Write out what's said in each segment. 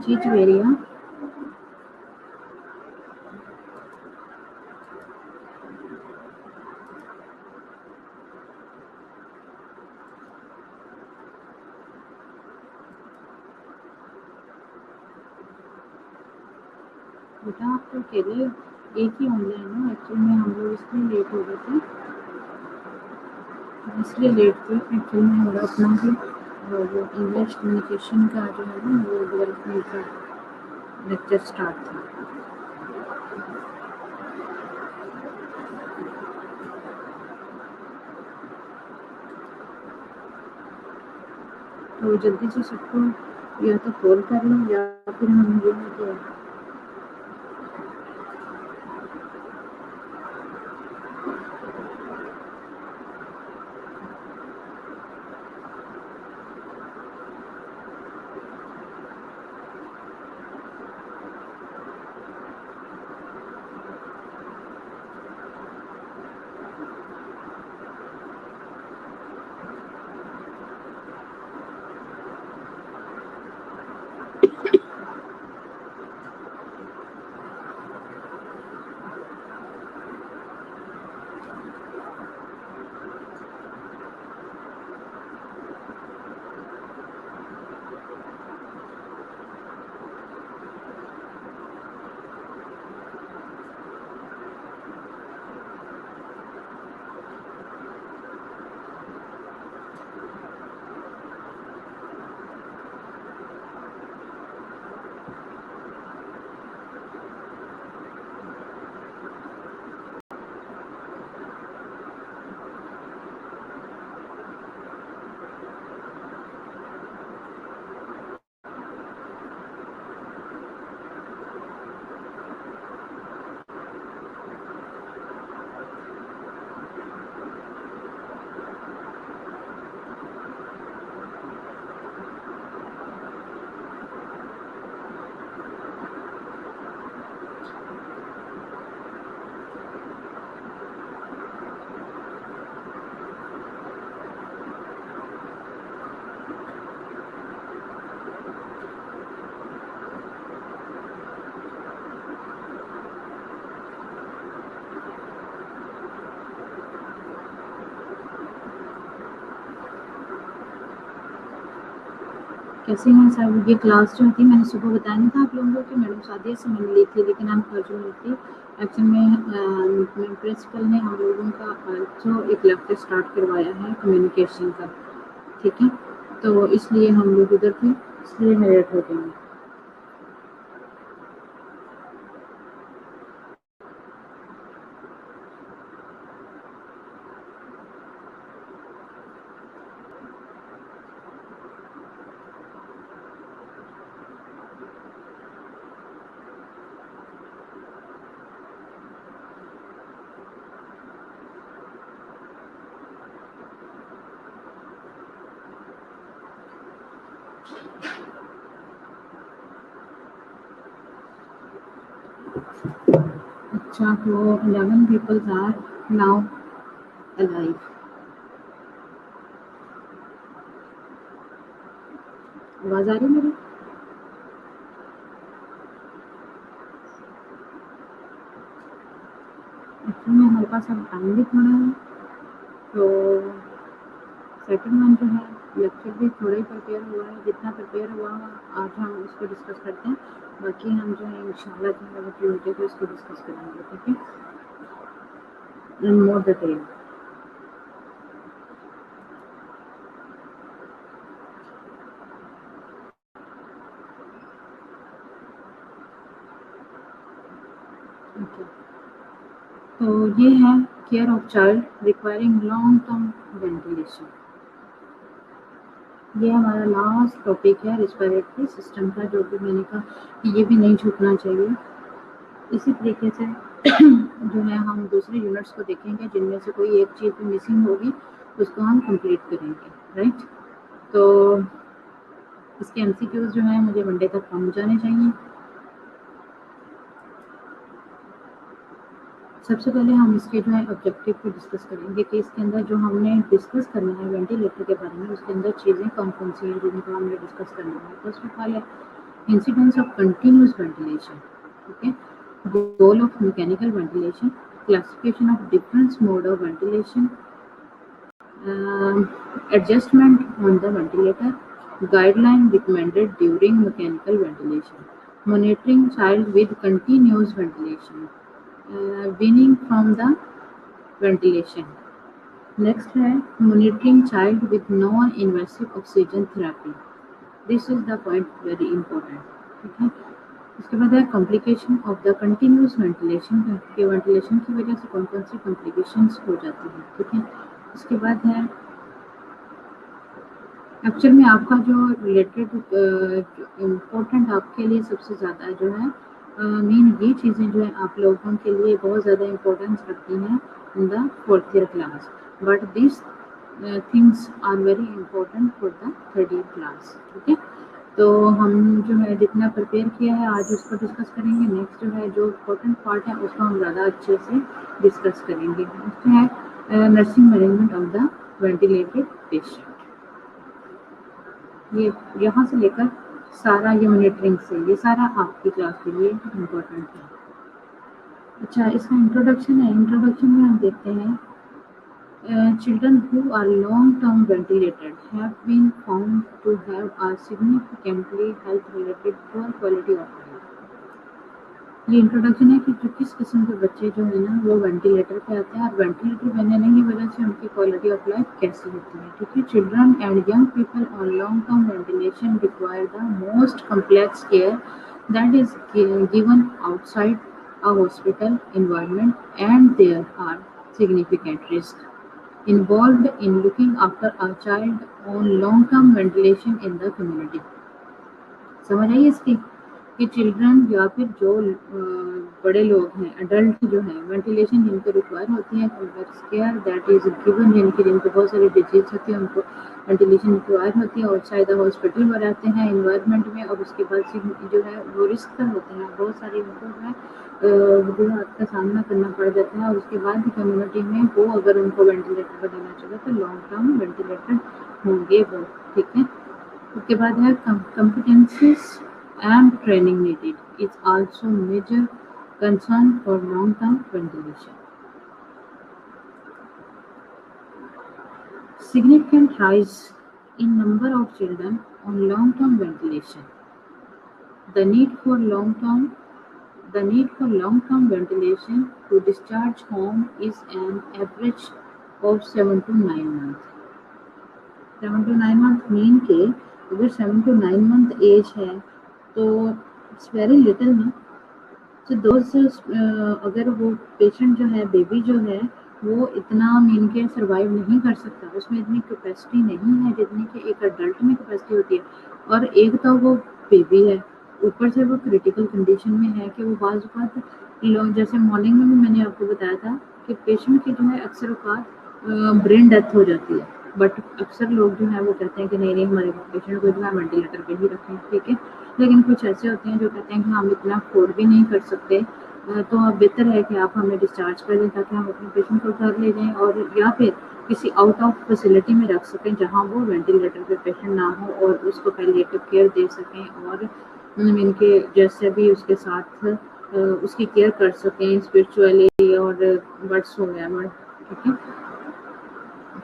जी वेरिया बेटा आप तो अकेले एक ही होंगे ना, एक्चुअली में हम लोग इसलिए लेट हो गए थे, इसलिए लेट थे एक्चुअली में हमारा अपना भी वो इंग्लिश कम्युनिकेशन का जो है ना वो डेवलपमेंट का लेक्चर स्टार्ट था। तो जल्दी से सबको या तो कॉल कर लो या फिर हम ये है कि कैसे हैं सब। ये क्लास जो थी मैंने सुबह बताया था आप लोगों को कि मैडम सादिया से मैंने ली थी, लेकिन हम अर्जुन ली थी एक्चुअल में प्रिंसिपल ने हम लोगों का जो एक लेक्चर स्टार्ट करवाया है कम्युनिकेशन का, ठीक है, तो इसलिए हम लोग उधर थे, इसलिए लेट हो गए। अच्छा, तो 11 people are now alive। आवाज आ रही है मेरी? एक्चुअली हमारे पास अब टाइम भी थोड़ा है, तो सेकंड वन जो है लेक्चर भी थोड़ा ही प्रिपेयर हुआ है, जितना प्रिपेयर हुआ आज हम उसको डिस्कस करते हैं, बाकी हम जो है इंशाल्लाह जो है वो ट्यूसडे को इसको डिस्कस करेंगे, ठीक है, इन मोर डिटेल। ओके, तो ये है care of child requiring long term ventilation. ये हमारा लास्ट टॉपिक है रेस्पिरेटरी सिस्टम का, जो कि मैंने कहा कि ये भी नहीं छूटना चाहिए। इसी तरीके से जो है हम दूसरे यूनिट्स को देखेंगे, जिनमें से कोई एक चीज़ भी मिसिंग होगी उसको हम कंप्लीट करेंगे, राइट। तो इसके एमसीक्यूज जो है मुझे मंडे तक पहुंच जाने चाहिए। सबसे पहले हम इसके जो है ऑब्जेक्टिव को डिस्कस करेंगे कि इसके अंदर जो हमने डिस्कस करना है वेंटिलेटर के बारे में, उसके अंदर चीज़ें कौन कौन सी हैं जिनको हमने डिस्कस करना है। फर्स्ट ऑफ ऑल है इंसिडेंस ऑफ कंटिन्यूस वेंटिलेशन, ठीक है, goal of mechanical ventilation, classification of different mode of ventilation, adjustment on the ventilator, guideline recommended during mechanical ventilation, monitoring child with continuous ventilation, weaning from the ventilation. Next है monitoring child with non-invasive oxygen therapy. This is the point very important. ठीक है, उसके बाद है complication of the continuous ventilation के ventilation की वजह से कौन कौन सी कॉम्प्लिकेशंस हो जाती हैं, ठीक है। उसके बाद है एक्चुअल में आपका जो रिलेटेड इम्पोर्टेंट आपके लिए सबसे ज़्यादा जो है मेन ये चीज़ें जो है आप लोगों के लिए बहुत ज़्यादा इम्पोर्टेंस रखती हैं in the fourth year class, but this things are very important for the third year class, ठीक है। तो हम जो है जितना प्रिपेयर किया है आज उसको डिस्कस करेंगे। नेक्स्ट जो है जो इम्पोर्टेंट पार्ट है उसको हम ज़्यादा अच्छे से डिस्कस करेंगे। नेक्स्ट है nursing management of the ventilated patient. ये यहाँ से लेकर सारा ये मॉनिटरिंग से ये सारा आपकी क्लास के लिए इम्पोर्टेंट है। अच्छा, इसका इंट्रोडक्शन है। इंट्रोडक्शन में हम देखते हैं children who are long-term ventilated have been found to have a significantly health-related poor quality of life. ये इंट्रोडक्शन है कि जो किस किस्म के बच्चे जो है ना वो वेंटिलेटर पे आते हैं और वेंटिलेटर बनने की वजह से उनकी क्वालिटी ऑफ लाइफ कैसी होती है, ठीक है। Children and young people on long term ventilation require the most complex care that is given outside a hospital environment and there are significant risks involved in looking after a child on long-term ventilation in the community. समझ आई इसकी कि children या फिर जो बड़े लोग हैं adult जो हैं वेंटिलेशन जिनको रिक्वायर होती है complex care that is given जिनको बहुत सारी डिजीज होती है उनको वेंटिलेशन रिक्वायर होती है और शायद हॉस्पिटल में रहते हैं इन्वायरमेंट में और उसके बाद जो है वो रिस्क पर होते हैं बहुत सारी उनको है वजूहत का सामना करना पड़ जाता है और उसके बाद भी कम्युनिटी में वो अगर उनको वेंटिलेटर पर देना चाहिए तो लॉन्ग टर्म वेंटिलेटर होंगे वो, ठीक है। उसके बाद है competencies and training needed is also major concern for long-term ventilation. Significant rise in number of children on long-term ventilation. The need for long-term ventilation to discharge home is an average of 7 to 9 months. 7 to 9 month mean के अगर 7 to 9 month as है तो it's very little ना। तो दोस्त अगर वो patient जो है बेबी जो है वो इतना मीन के सर्वाइव नहीं कर सकता, उसमें इतनी कैपेसिटी नहीं है जितनी कि एक अडल्ट में कैपेसिटी होती है। और एक तो वो बेबी है, ऊपर से वो क्रिटिकल कंडीशन में है कि वो बाज़ औक़ात लोग जैसे मॉर्निंग में भी मैंने आपको बताया था कि पेशेंट की जो है अक्सर औक़ात ब्रेन डेथ हो जाती है, बट अक्सर लोग जो है वो कहते हैं कि नहीं हमारे पेशेंट को जो है वेंटिलेटर पे ही रखें, ठीक है। लेकिन कुछ ऐसे होते हैं जो कहते हैं कि हम इतना अफोर्ड भी नहीं कर सकते, तो अब बेहतर है कि आप हमें डिस्चार्ज कर दें ताकि हम अपने पेशेंट को घर ले जाएं और या फिर किसी आउट ऑफ फैसिलिटी में रख सकें जहां वो वेंटिलेटर पे पेशेंट ना हो और उसको पैलिएटिव केयर दे सकें और इनके जैसे भी उसके साथ उसकी केयर कर सकें स्पिरिचुअली और बट्स हो गया, ठीक है।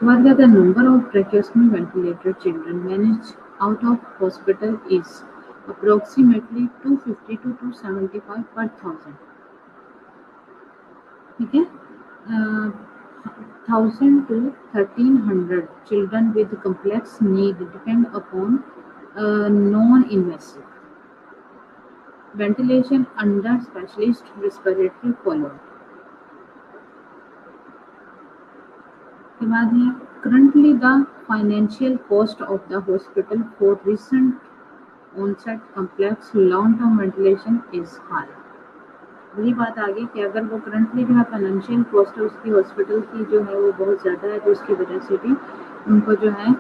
What are the number of tracheostomy ventilated children managed out of hospital is approximately 250 to 275 per thousand. ठीक है, 1000 to 1300 children with complex need depend upon non-invasive ventilation under specialist respiratory follow-up. के बाद है currently the financial cost of the hospital for recent onset complex long-term ventilation is high. वही बात आ गई कि अगर वो करंटली जो है फाइनेंशियल कॉस्ट है उसकी हॉस्पिटल की जो है वो बहुत ज़्यादा है तो उसकी वजह से भी उनको जो है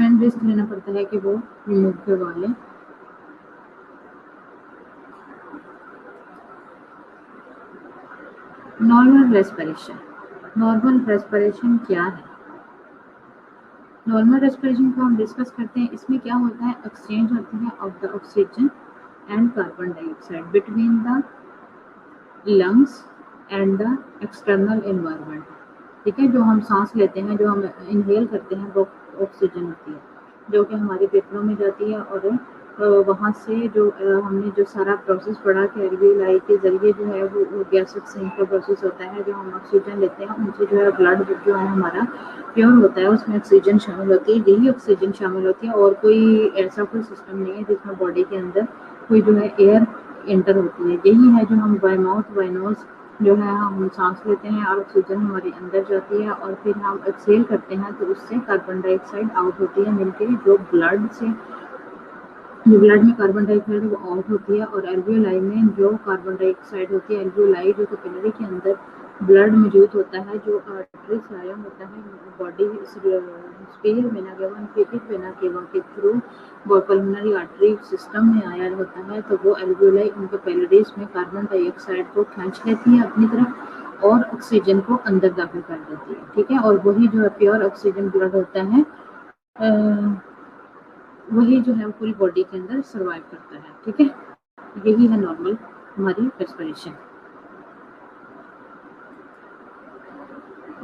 एंड रिस्क लेना पड़ता है कि वो रिमूव करवा लें। नॉर्मल रेस्पिरेशन, नॉर्मल रेस्पिरेशन क्या है? नॉर्मल रेस्पिरेशन को हम डिस्कस करते हैं। इसमें क्या होता है, एक्सचेंज होती है of the oxygen and carbon dioxide between the lungs and the external environment. ठीक है, जो हम सांस लेते हैं, जो हम इनहेल करते हैं, वो ऑक्सीजन होती है जो कि हमारे फेफड़ों में जाती है, और वहाँ से जो हमने जो सारा प्रोसेस पढ़ा कि एल्वियोलाई के जरिए जो है वो गैस एक्सचेंज का प्रोसेस होता है। जो हम ऑक्सीजन लेते हैं उनसे जो है ब्लड जो है हमारा प्योर होता है, उसमें ऑक्सीजन शामिल होती है, यही ऑक्सीजन शामिल होती है, और कोई ऐसा कोई सिस्टम नहीं है जिसमें बॉडी के अंदर कोई जो है एयर एंटर होती है। यही है जो हम बाय माउथ बाय नोज जो है हम सांस लेते हैं और ऑक्सीजन हमारे अंदर जाती है, और फिर हम एक्सहेल करते हैं तो उससे कार्बन डाइऑक्साइड आउट होती है मिलके, जो ब्लड से जो ब्लड में कार्बन डाइऑक्साइड वो आउट होती है। और एल्वियोलाई में जो कार्बन डाइऑक्साइड होती है, एल्वियोलाई जो कैपिलरी के अंदर ब्लड मौजूद होता है, जो आर्टरी साया होता है बॉडी स्पीयर vena cava infected vena cava के थ्रू पल्मोनरी आर्टरी सिस्टम में आया होता है, तो वो एल्वियोलाई उनके कैपिलरीज में कार्बन डाइऑक्साइड को खींच लेती है अपनी तरफ और ऑक्सीजन को अंदर दाखिल कर देती है। ठीक है, और वही जो है प्योर ऑक्सीजन ब्लड होता है, वही जो है पूरी बॉडी के अंदर सर्वाइव करता है। ठीक है, यही है नॉर्मल हमारी रेस्पिरेशन।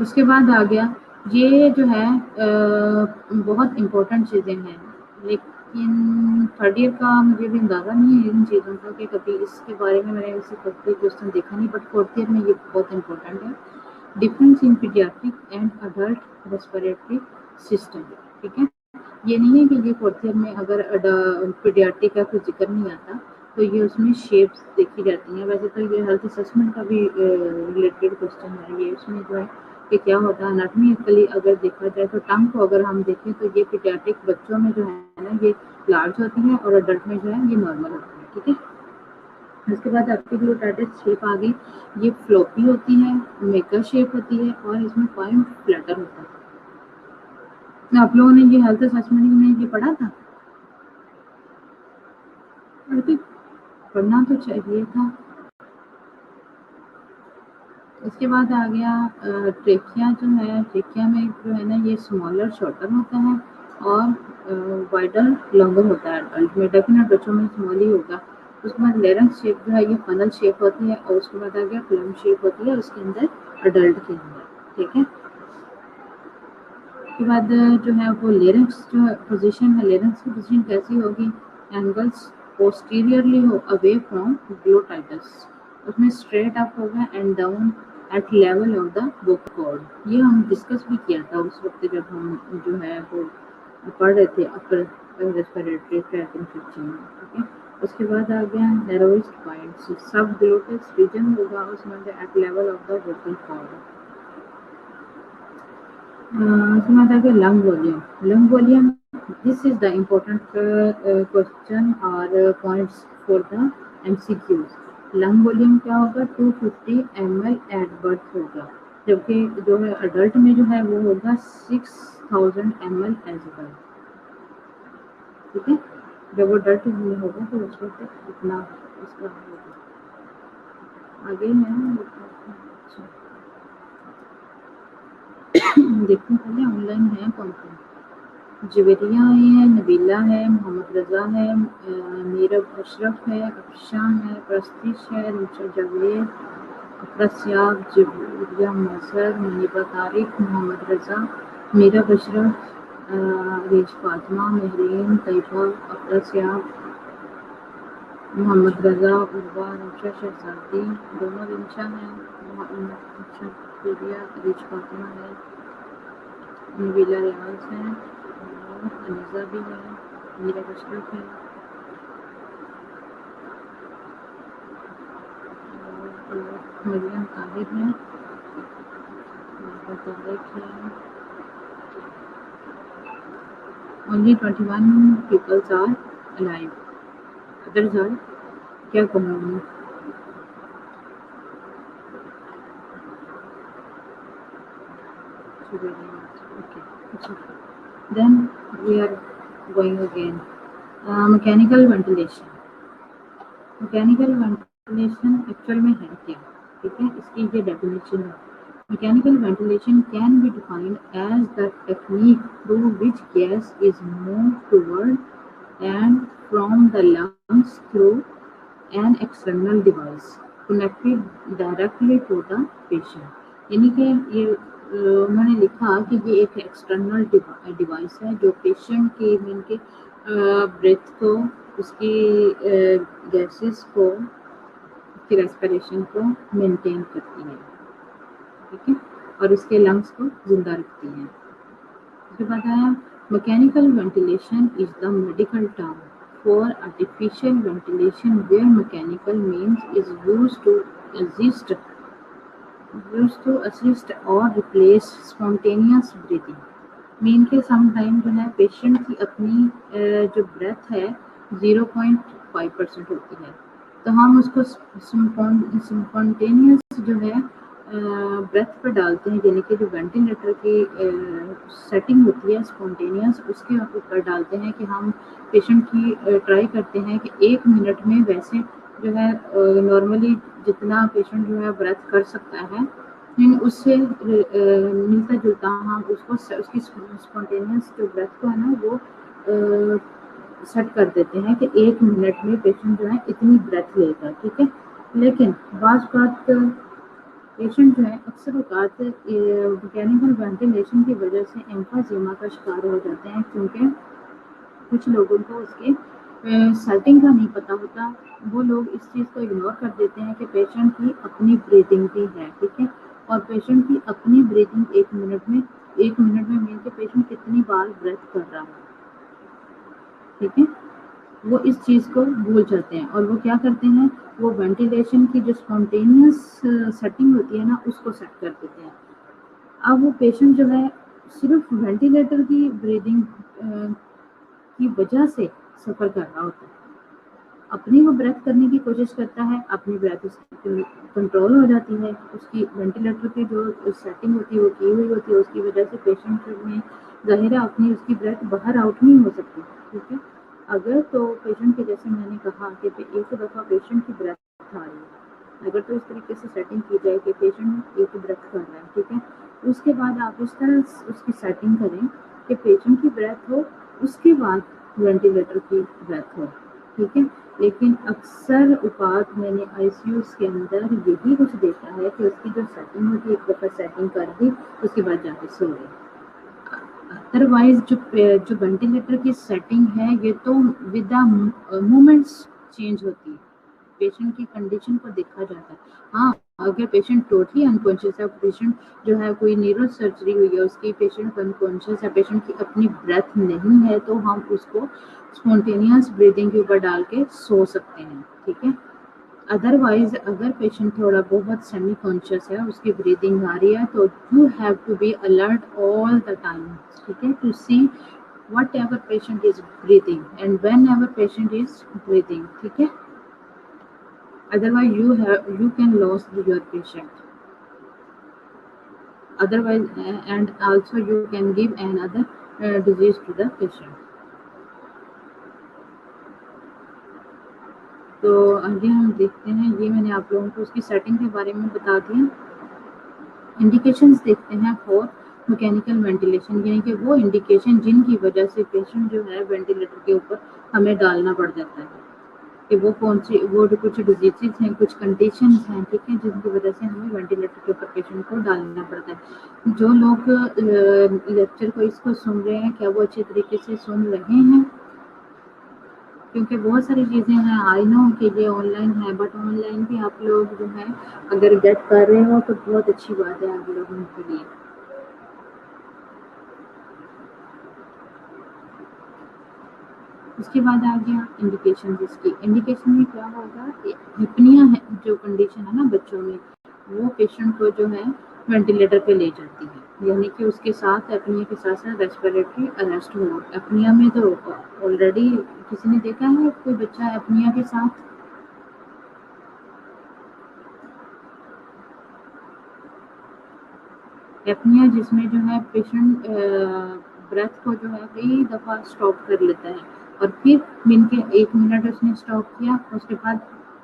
उसके बाद आ गया ये जो है बहुत इम्पोर्टेंट चीज़ें हैं, लेकिन थर्ड ईयर का मुझे भी अंदाज़ा नहीं है इन चीज़ों का कि कभी इसके बारे में मैंने इसी कोई क्वेश्चन देखा नहीं, बट फोर्थ ईयर में ये बहुत इम्पोर्टेंट है। Difference in paediatric and adult respiratory system. ठीक है, ये नहीं है कि ये फोर्थ ईयर में अगर पीडियाट्रिक का कोई जिक्र नहीं आता तो ये उसमें शेप्स देखी जाती हैं। वैसे तो ये हेल्थ असेसमेंट का भी रिलेटेड क्वेश्चन है ये, उसमें जो है कि क्या होता है एनाटॉमिकली अगर देखा जाए तो टंग को अगर हम देखें तो ये पीडियाट्रिक बच्चों में जो है ना ये लार्ज होती है और अडल्ट में जो है ये नॉर्मल होती है। ठीक है, उसके बाद आपकी ग्लूटाइटिस शेप आ गई, ये फ्लोपी होती है, मेकर शेप होती है, और इसमें पॉइंट फ्लैटर होता है। आप लोगों ने ये हेल्थ असेसमेंट में ये पढ़ा था? पढ़ना तो चाहिए था। इसके बाद आ गया ट्रेकिया जो है, ट्रेकिया में जो है ना ये स्मॉलर शॉर्टर होता है और वाइडर लॉन्गर होता है। अडल्ट में डेफिनेट बच्चों में स्मॉल ही होगा। उसके बाद लेरेंक्स शेप जो है ये फनल शेप होती है, और उसके बाद आ गया प्लम शेप होती है उसके अंदर अडल्ट के अंदर। ठीक है, उसके बाद जो है वो लेरेंक्स जो पोजीशन है, लेरेंक्स की पोजीशन कैसी होगी, एंगल्स पोस्टीरियरली हो अवे फ्रॉम ग्लोटाइटस, उसमें स्ट्रेट अप होगा and down at level of the vocal cord. ये हम डिस्कस भी किया था उस वक्त जब हम जो है वो पढ़ रहे थे अपर रेस्पिरेटरी ट्रैक इन्फेक्शन में। ठीक है, उसके बाद आ गया narrowest points, sub glottis region होगा उसमें at level of the vocal cord. उसके बाद आ गया lung volume. Lung volume, this is the important question और points for the MCQs। Lung volume क्या होगा, 250 ml एट बर्थ होगा, जबकि जो है अडल्ट में जो है वो होगा 6000 ml एज बर्थ। ठीक है, जब वो अडल्ट में होगा तो उस वक्त इतना उसका होगा। आगे है देखो पहले ऑनलाइन है कौन कौन, जवेरिया है, नबीला है, मोहम्मद रजा है, मीरब अशरफ है, अफशा है, प्रस्तिश है, रुशा जावेद, अफरसियाब, जवेरिया मजहर, मुनीबा तारिक, मोहम्मद रजा, मीरब अशरफ, रेज फातिमा, महरीन तैयबा, अफरसियाब, मोहम्मद रजा, उर्वा, रुशा शहजादी, दोनों रिंशा हैं, रेज फातिमा है, नबीला रियाज है, अनीज़ा भी है, मीरा अशरफ है, मरियम ताहिर है, तारिक है। Only 21 people are alive. Others are क्या कहूँ मैं? Okay. Then we are going again. Mechanical ventilation. Mechanical ventilation actual में है क्या? ठीक है, इसकी ये डेफिनेशन है। Mechanical ventilation can be defined as the technique through which gas is move toward and from the lungs through an external device connected directly to the patient. यानी कि ये उन्होंने लिखा कि ये एक एक्सटर्नल डिवाइस है जो पेशेंट की मीन के ब्रेथ को, उसकी गैसेस को, उसकी रेस्पिरेशन को मेंटेन करती है, ठीक है, और उसके लंग्स को जिंदा रखती है। उसके बाद आया mechanical ventilation is the medical term for artificial ventilation where mechanical means is used to assist or replace spontaneous breathing। Mean के समटाइम जो है पेशेंट की अपनी जो ब्रेथ है 0.5% होती है, तो हम उसको स्पॉन्टेनियस जो है ब्रेथ पर डालते हैं, यानी कि जो वेंटिलेटर की सेटिंग होती है स्पॉन्टेनियस, उसके ऊपर डालते हैं कि हम पेशेंट की ट्राई करते हैं कि 1 मिनट में वैसे जो है नॉर्मली जितना पेशेंट जो है ब्रेथ कर सकता है, उससे मिलता जुलता हम उसको उसकी स्पॉन्टेनियस जो ब्रेथ को है ना वो सेट कर देते हैं कि 1 मिनट में पेशेंट जो है इतनी ब्रेथ लेगा, ठीक है। लेकिन बात पेशेंट जो है अक्सर औकात मैकेनिकल वेंटिलेशन की वजह से एम्फाइमा का शिकार हो जाते हैं, क्योंकि कुछ लोगों को उसके सेटिंग का नहीं पता होता। वो लोग इस चीज़ को इग्नोर कर देते हैं कि पेशेंट की अपनी ब्रीदिंग भी है, ठीक है, और पेशेंट की अपनी ब्रीदिंग 1 मिनट में मीन के पेशेंट कितनी बार ब्रेथ कर रहा है, ठीक है, वो इस चीज़ को भूल जाते हैं और वो क्या करते हैं, वो वेंटिलेशन की जो स्पॉन्टेनियस सेटिंग होती है ना उसको सेट कर देते हैं। अब वो पेशेंट जो है सिर्फ वेंटिलेटर की ब्रीदिंग की वजह से सफ़र कर रहा होता है, अपनी वो ब्रेथ करने की कोशिश करता है, अपनी ब्रेथ उसकी कंट्रोल हो जाती है, उसकी वेंटिलेटर की जो सेटिंग होती है वो की हुई होती है, उसकी वजह से पेशेंट में ज़ाहिर है अपनी उसकी ब्रेथ बाहर आउट नहीं हो सकती, ठीक है। अगर तो पेशेंट के जैसे मैंने कहा कि एक दफ़ा पेशेंट की ब्रेथ आ रही है, अगर तो इस तरीके से सेटिंग की जाए कि पेशेंट एक ब्रेथ कर रहा है, ठीक है, उसके बाद आप इस तरह उसकी सेटिंग करें कि पेशेंट की ब्रेथ हो, उसके बाद वेंटिलेटर की ब्रेथ हो, ठीक है। लेकिन अक्सर औकात मैंने आईसीयूज़ के अंदर यही कुछ देखा है कि उसकी जो सेटिंग होती है, एक दफ़ा सेटिंग कर दी उसके बाद जाके सो गए। अदरवाइज जो वेंटिलेटर की सेटिंग है ये तो विद द मोमेंट्स चेंज होती है, पेशेंट की कंडीशन को देखा जाता है। हाँ, अगर पेशेंट टोटली अनकॉन्शियस है, पेशेंट जो है कोई न्यूरो सर्जरी हुई है उसकी, पेशेंट अनकॉन्शियस है, पेशेंट की अपनी ब्रेथ नहीं है, तो हम उसको स्पॉन्टेनियस ब्रीदिंग के ऊपर डाल के सो सकते हैं, ठीक है। अदरवाइज अगर पेशेंट थोड़ा बहुत सेमी कॉन्शियस है, उसकी ब्रीदिंग आ रही है, तो you have to be alert all the time, ठीक है, to see whatever patient is breathing and whenever patient is breathing, ठीक है। Otherwise you can lose your patient, otherwise and also you can give another disease to the patient। तो आगे हम देखते हैं, ये मैंने आप लोगों को उसकी सेटिंग के बारे में बता दिया। इंडिकेशंस देखते हैं फॉर मैकेनिकल वेंटिलेशन, यानी कि वो इंडिकेशन जिनकी वजह से पेशेंट जो है वेंटिलेटर के ऊपर हमें डालना पड़ जाता है, कि वो कौन सी वो कुछ डिजीजेज हैं, कुछ कंडीशंस हैं, ठीक है, जिनकी वजह से हमें वेंटिलेटर के ऊपर पेशेंट को डालना पड़ता है। जो लोग लेक्चर को इसको सुन रहे हैं, क्या वो अच्छे तरीके से सुन रहे हैं? क्योंकि बहुत सारी चीज़ें हैं, आई नो कि ये ऑनलाइन है, बट ऑनलाइन भी आप लोग जो है अगर गेट कर रहे हो तो बहुत अच्छी बात है आप लोगों के लिए। उसके बाद आ गया इंडिकेशन। इसकी इंडिकेशन में क्या होगा, हिपनिया है जो कंडीशन है ना बच्चों में, वो पेशेंट को जो है वेंटिलेटर पे ले जाती है, यानी कि उसके साथ एपनिया के साथ साथ रेस्पिरेटरी अरेस्ट हो। एपनिया में तो ऑलरेडी किसी ने देखा है कोई बच्चा एपनिया के साथ, एपनिया जिसमें जो है पेशेंट ब्रेथ को जो है कई दफ़ा स्टॉप कर लेता है और फिर मिन के 1 मिनट उसने स्टॉप किया, उसके बाद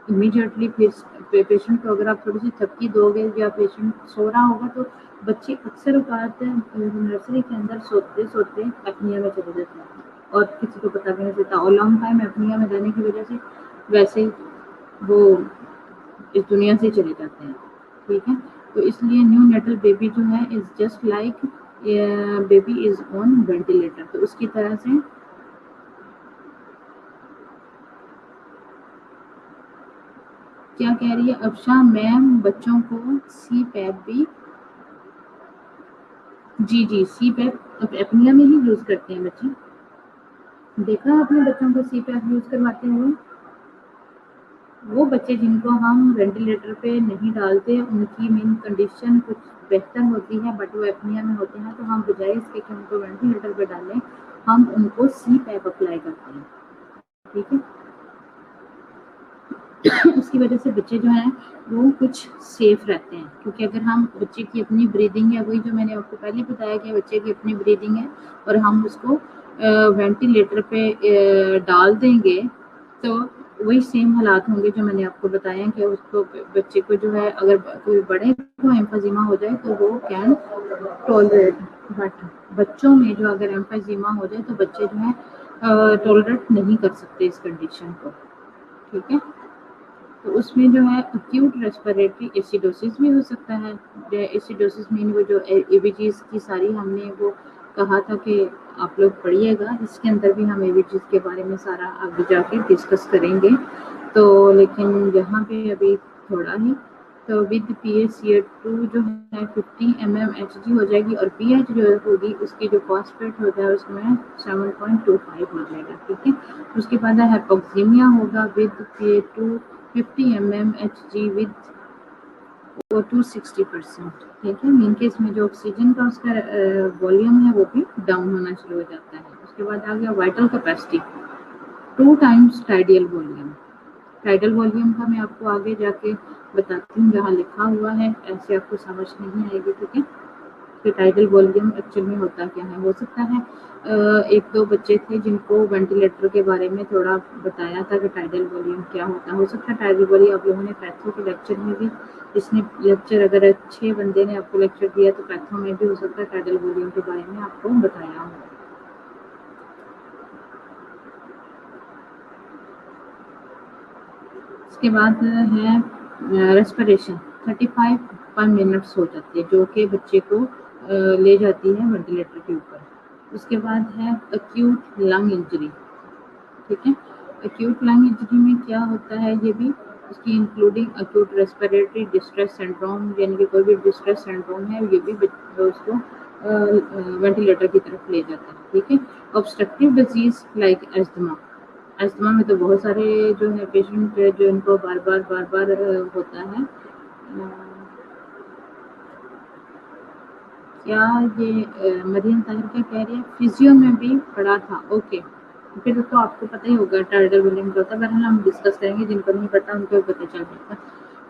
इमीडिएटली पेशेंट को अगर आप थोड़ी सी थपकी दोगे या पेशेंट सो रहा होगा तो बच्चे अक्सर औकात नर्सरी के अंदर सोते सोते एपनिया में चले जाते हैं और किसी को पता भी नहीं चलता, और लॉन्ग टाइम एपनिया में रहने की वजह से वैसे ही वो इस दुनिया से चले जाते हैं। ठीक है, तो इसलिए न्यू नेटल बेबी जो है is just like baby is on ventilator, तो उसकी तरह से क्या कह रही है अफशा मैम, बच्चों को सी पैप भी, जी सी पैप एपनिया में ही यूज करते हैं बच्चे। देखा आपने बच्चों को सी पैप यूज करवाते हुए? वो बच्चे जिनको हम वेंटिलेटर पे नहीं डालते उनकी मेन कंडीशन कुछ बेहतर होती है, बट वो एपनिया में होते हैं, तो हम बजाय इसके कि उनको वेंटिलेटर पे डालें हम उनको सी पैप अप्लाई करते हैं। ठीक है, उसकी वजह से बच्चे जो हैं वो कुछ सेफ रहते हैं, क्योंकि अगर हम बच्चे की अपनी ब्रीदिंग है, वही जो मैंने आपको पहले बताया कि बच्चे की अपनी ब्रीदिंग है और हम उसको वेंटिलेटर पे डाल देंगे तो वही सेम हालात होंगे जो मैंने आपको बताया कि उसको बच्चे को जो है अगर कोई बड़े को एम्फाजिमा हो जाए तो वो कैन टॉलरेट, बट बच्चों में जो अगर एम्फाजिमा हो जाए तो बच्चे जो है टॉलरेट नहीं कर सकते इस कंडीशन को। ठीक है, तो उसमें जो है अक्यूट रेस्पिरेटरी एसिडोसिस भी हो सकता है। एसिडोसिस मीन वो जो एबीजीज की सारी हमने वो कहा था कि आप लोग पढ़िएगा, इसके अंदर भी हम एबीजीज के बारे में सारा आगे जाके डिस्कस करेंगे, तो लेकिन यहाँ पे अभी थोड़ा ही, तो विद PaCO2 जो है 50 mmHg हो जाएगी और pH जो होगी उसकी जो फॉस्फेट होता है उसमें 7.25 हो जाएगा। ठीक है, उसके बाद हाइपोक्सीमिया होगा with PA2 50 mmHg with O2 60%। ठीक है, मीन केस में जो ऑक्सीजन का उसका वॉल्यूम है वो भी डाउन होना शुरू हो जाता है। उसके बाद आ गया vital capacity 2 times tidal volume. Tidal volume का मैं आपको आगे जाके बताती हूँ, जहाँ लिखा हुआ है ऐसे आपको समझ नहीं आएगी। ठीक है, कि टाइडल वॉल्यूम एक्चुअल में होता क्या है। हो सकता है एक दो बच्चे थे जिनको वेंटिलेटर के बारे में थोड़ा बताया था कि टाइडल वॉल्यूम क्या होता है। हो सकता है टाइडल वॉल्यूम आप लोगों ने पैथो के लेक्चर में भी, इसने लेक्चर अगर अच्छे बंदे ने आपको लेक्चर दिया तो पैथो में भी हो सकता है टाइडल वॉल्यूम के बारे में आपको बताया हो। इसके बाद है रेस्पिरेशन 35 पर मिनट्स हो जाती है जो कि बच्चे को ले जाती है वेंटिलेटर के ऊपर। उसके बाद है अक्यूट लंग इंजरी। ठीक है, अक्यूट लंग इंजरी में क्या होता है, ये भी उसकी including acute respiratory distress syndrome, यानी कि कोई भी डिस्ट्रेस सिंड्रोम है ये भी उसको वेंटिलेटर की तरफ ले जाता है। ठीक है, obstructive disease like asthma, asthma में तो बहुत सारे जो है पेशेंट जो इनको बार बार होता है। क्या ये मरियम ताहिर क्या कह रही है, फिजियो में भी पढ़ा था। ओके, फिर तो आपको पता ही होगा टाइडल वॉल्यूम क्या होता है, बहरहाल हम डिस्कस करेंगे, जिनको नहीं पता उनको पता चल जाएगा।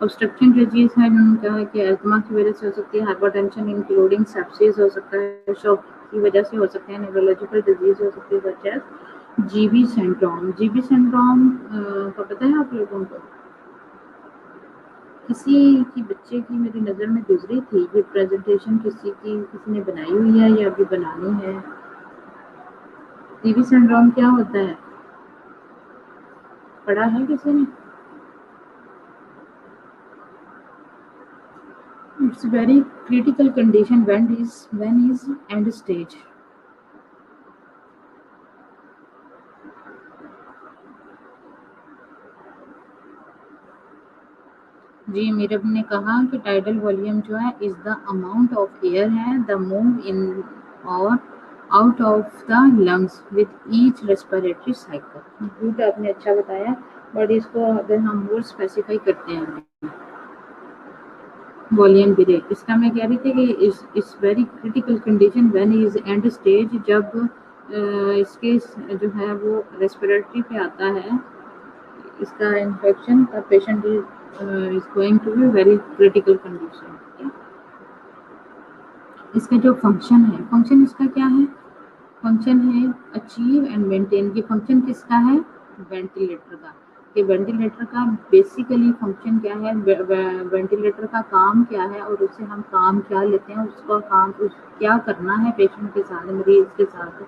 ऑब्स्ट्रक्शन डिजीज है, उन्होंने कहा है कि एस्थमा की वजह से हो सकती है, हाइपरटेंशन इंक्लूडिंग सेप्सिस हो सकता है, शॉक की वजह से हो सकते हैं, न्यूरोलॉजिकल डिजीज हो सकती है such as GB syndrome. GB syndrome का पता है आप लोगों को? किसी की बच्चे की मेरी नज़र में गुजरी थी ये प्रेजेंटेशन, किसी ने बनाई हुई है या अभी बनानी है। जीबी सिंड्रोम क्या होता है, पढ़ा है किसी ने? It's very critical condition when is end stage. जी, मीरब ने कहा कि टाइडल वॉल्यूम जो है is the amount of air है द मूव इन और out of the lungs with each respiratory cycle. Good, आपने अच्छा बताया, बट इसको अगर हम और स्पेसिफाई करते हैं वॉल्यूम बिरे, इसका मैं कह रही थी कि इस very critical condition when is end stage, जब इसके जो है वो रेस्पिरेटरी पे आता है इसका infection, the patient is going to be very critical condition. इसका जो फंक्शन है, फंक्शन इसका क्या है, फंक्शन है अचीव एंड मेंटेन। ये फंक्शन किसका है, वेंटिलेटर का, कि वेंटिलेटर का बेसिकली फंक्शन क्या है, वेंटिलेटर का काम क्या है और उससे हम काम क्या लेते हैं, उसका काम क्या करना है पेशेंट के साथ, मरीज के साथ,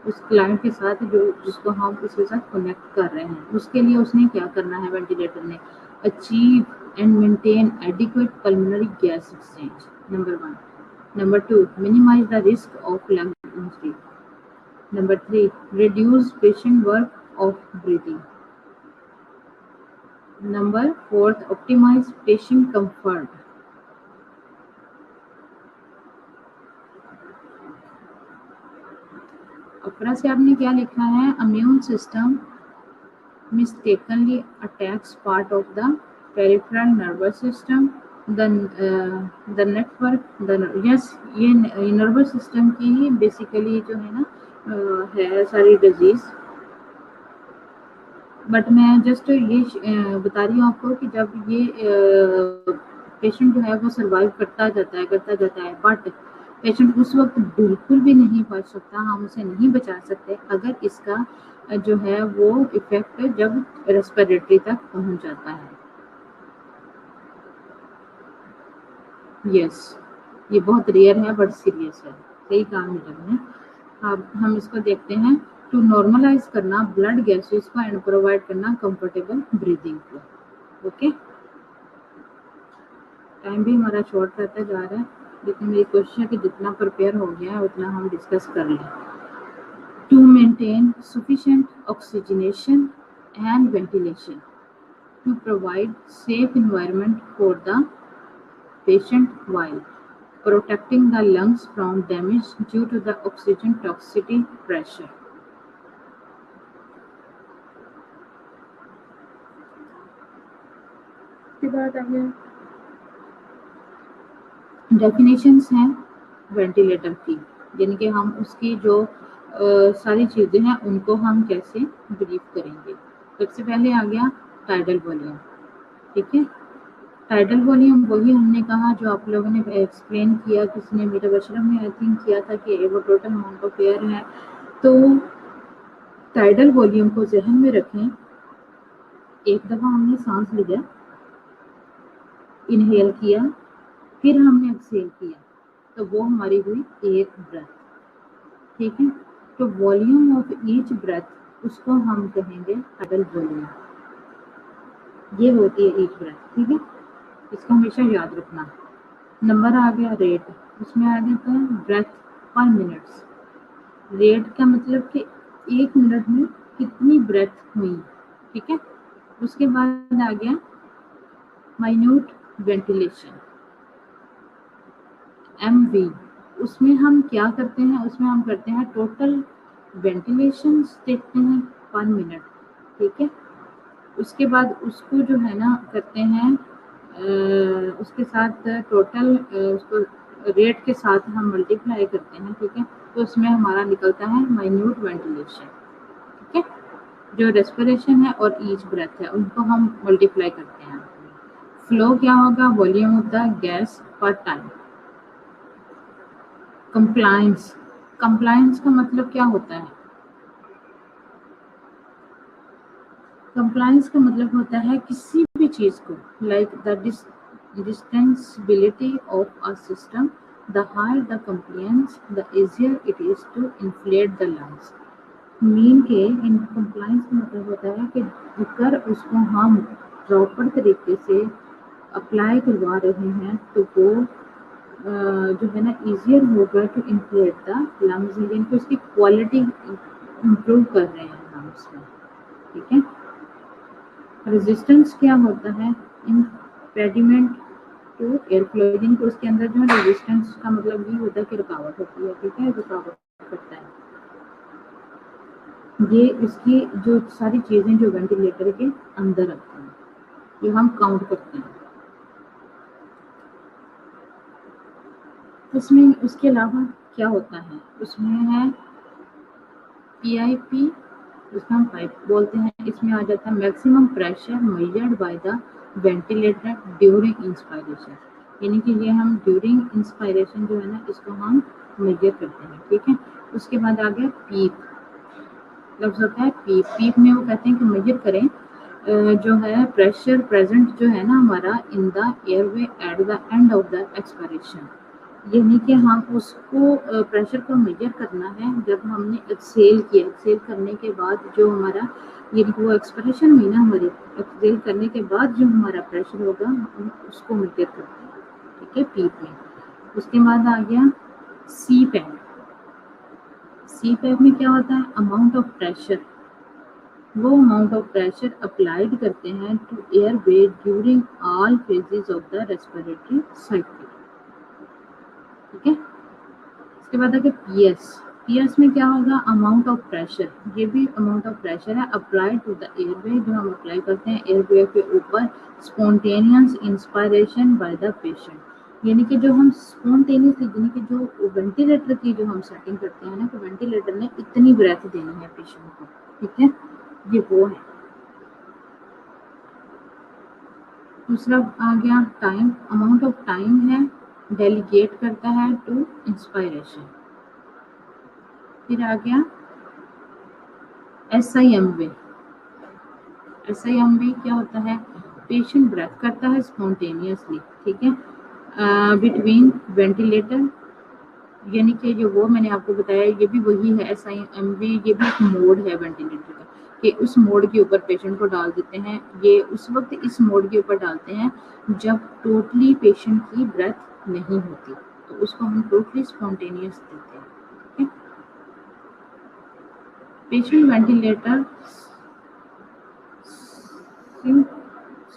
उस क्लाइंट के साथ जो जिसको हम उसके साथ कनेक्ट कर रहे हैं, उसके लिए उसने क्या करना है वेंटिलेटर ने, achieve and maintain adequate pulmonary gas exchange, number 1. Number 2, minimize the risk of lung injury. Number 3, reduce patient work of breathing. Number 4, optimize patient comfort. अपरा से आपने क्या लिखा है, immune system mistakenly attacks part of the peripheral nervous system, the network, yes, ये nervous system की ही basically जो है ना है सारी डिजीज. बट मैं जस्ट ये बता रही हूँ आपको कि जब ये पेशेंट जो है वो सर्वाइव करता जाता है बट पेशेंट उस वक्त बिल्कुल भी नहीं बच सकता, हम उसे नहीं बचा सकते अगर इसका जो है वो इफेक्ट जब रेस्पिरेटरी तक पहुंच जाता है. यस, ये बहुत रेयर है बट सीरियस है, सही कहा मैडम ने. अब हम इसको देखते हैं. टू नॉर्मलाइज करना ब्लड गैसेस को एंड प्रोवाइड करना कंफर्टेबल ब्रीदिंग को. ओके, टाइम भी हमारा शॉर्ट रहता जा रहा है, लेकिन मेरी कोशिश है कि जितना प्रिपेयर हो गया है उतना हम डिस्कस कर लें. To maintain sufficient oxygenation and ventilation, to provide safe environment for the patient while protecting the lungs from damage due to the oxygen toxicity pressure. इसके बाद आगे डेफिनेशंस हैं वेंटिलेटर की, यानी कि हम उसकी जो सारी चीज़ें हैं उनको हम कैसे ब्रीफ करेंगे. सबसे पहले आ गया टाइडल वॉल्यूम. ठीक है, टाइडल वॉल्यूम वही हमने कहा जो आप लोगों ने एक्सप्लेन किया, किसी ने मीटर बशरम में आई थिंक किया था कि वो टोटल अमाउंट ऑफ एयर है. तो टाइडल वॉल्यूम को जहन में रखें. एक दफ़ा हमने सांस लिया, इनहेल किया, फिर हमने एक्सहेल किया, तो वो हमारी हुई एक ब्रेथ. ठीक है, तो वॉल्यूम ऑफ ईच ब्रेथ उसको हम कहेंगे टाइडल वॉल्यूम. ये होती है ईच ब्रेथ. ठीक है, इसको हमेशा याद रखना. नंबर आ गया रेट, उसमें आ जाता है ब्रेथ पर मिनट्स. रेट का मतलब कि एक मिनट में कितनी ब्रेथ हुई. ठीक है, उसके बाद आ गया माइन्यूट वेंटिलेशन, MV. उसमें हम क्या करते हैं, उसमें हम करते हैं टोटल वेंटिलेशन देखते हैं पर मिनट. ठीक है, उसके बाद उसको जो है ना करते हैं उसके साथ टोटल उसको रेट के साथ हम मल्टीप्लाई करते हैं. ठीक है, तो उसमें हमारा निकलता है माइन्यूट वेंटिलेशन. ठीक है, जो रेस्पिरेशन है और ईच ब्रेथ है उनको हम मल्टीप्लाई करते हैं. फ्लो क्या होगा, वॉल्यूम ऑफ द गैस पर टाइम. कंप्लायंस, कंप्लायंस का मतलब क्या होता है, कंप्लायंस का मतलब होता है किसी भी चीज़ को, like the distensibility of a system, the higher the compliance the easier it is to inflate the lungs. Mean के इन कंप्लायंस का मतलब होता है कि अगर उसको हम प्रॉपर तरीके से अप्लाई करवा रहे हैं तो वो जो है ना इजियर होगा टू इन्फ्लेट द लंग्स, यानी कि उसकी क्वालिटी इम्प्रूव कर रहे हैं हम उसमें. ठीक है, रेजिस्टेंस क्या होता है, इम्पेडिमेंट टू एयर फ्लो, यानी कि उसके अंदर जो है रेजिस्टेंस का मतलब ये होता है कि रुकावट होती है. ठीक है, रुकावट करता है. ये इसकी जो सारी चीज़ें जो वेंटिलेटर के अंदर आती हैं, ये हम काउंट करते हैं. उसमें उसके अलावा क्या होता है, उसमें है PIP, उसको हम पाइप बोलते हैं. इसमें आ जाता है maximum pressure measured by the ventilator during inspiration, यानी कि ये हम ड्यूरिंग इंस्पायरेशन जो है ना इसको हम मेजर करते हैं. ठीक है, उसके बाद आ गया पीप. लफ्ज़ होता है पीप. पीप में वो कहते हैं कि मेजर करें जो है प्रेशर प्रेजेंट जो है ना हमारा in the airway at the end of the expiration, यानी कि हम उसको प्रेशर को मेजर करना है जब हमने एक्सेल किया। एक्सेल करने के बाद जो हमारा ये वो एक्सपायरेशन हुई ना हमारी, एक्सेल करने के बाद जो हमारा प्रेशर होगा हम उसको मेजर करते हैं, ठीक है, पीप में। उसके बाद आ गया सी पैप। सी पैप में क्या होता है, अमाउंट ऑफ प्रेशर, वो अमाउंट ऑफ प्रेशर अप्लाइड करते हैं to airway during all phases of the respiratory cycle, ठीक है। इसके बाद आगे पीएस। पीएस में क्या होगा, अमाउंट ऑफ प्रेशर, ये भी अमाउंट ऑफ प्रेशर है अप्लाइड टू द एयरवे, जो हम अप्लाई करते हैं एयरवे के ऊपर spontaneous inspiration by the patient, यानी कि जो हम स्पॉन्टेनियसली, यानी कि जो वेंटिलेटर की जो हम सेटिंग करते हैं ना, कि वेंटिलेटर ने इतनी ब्रेथ देनी है पेशेंट को, ठीक है, ये वो है। दूसरा आ गया टाइम, अमाउंट ऑफ टाइम है डेलीगेट करता है टू इंस्पायरेशन। फिर आ गया SIMV। SIMV क्या होता है, पेशेंट ब्रेथ करता है स्पॉन्टेनियसली, ठीक है, बिटवीन वेंटिलेटर, यानी कि जो वो मैंने आपको बताया ये भी वही है SIMV, ये भी एक मोड है वेंटिलेटर का, कि उस मोड के ऊपर पेशेंट को डाल देते हैं। ये उस वक्त इस मोड के ऊपर डालते हैं जब टोटली पेशेंट की ब्रेथ नहीं होती, तो उसको हम टोटली स्पॉन्टेनियस देते हैं, ठीक है। Patient ventilator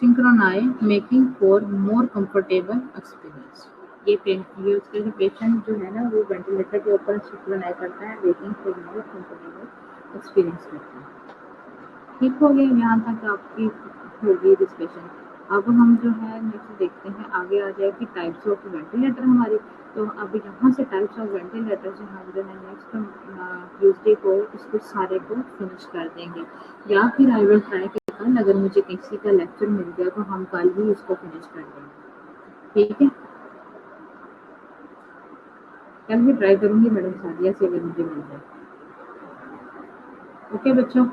synchronize making for more comfortable experience. ये उसके जो पेशेंट जो है ना वो वेंटिलेटर के ऊपर सिंक्रोनाइज करता है, waiting for more comfortable experience करता है। ठीक हो गया, यहाँ तक आपकी होगी डिस्कशन। अब हम जो है नेक्स्ट देखते हैं, आगे आ जाएगी टाइप्स ऑफ वेंटिलेटर हमारी। तो अब यहाँ से टाइप्स ऑफ वेंटिलेटर से हम जो है नेक्स्ट ट्यूसडे को इसको सारे को फिनिश कर देंगे, या फिर आई विल ट्राई कि कल अगर मुझे किसी का लेक्चर मिल गया तो हम कल ही इसको फिनिश कर देंगे, ठीक है। कल भी ट्राई करूँगी मैडम सादिया से अगर मुझे मिल जाए। ओके बच्चों,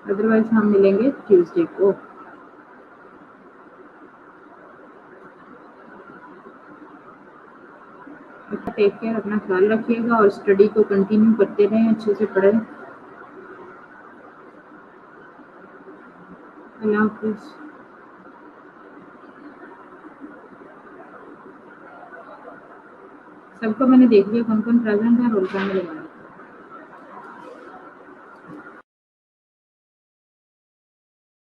अदरवाइज हम मिलेंगे ट्यूसडे को। टेक केयर, अपना ख्याल रखिएगा और स्टडी को कंटिन्यू करते रहें, अच्छे से पढ़ें। अल्लाह हाफिज। सबको मैंने देख लिया कौन कौन प्रेजेंट है, रोल कॉल में लगा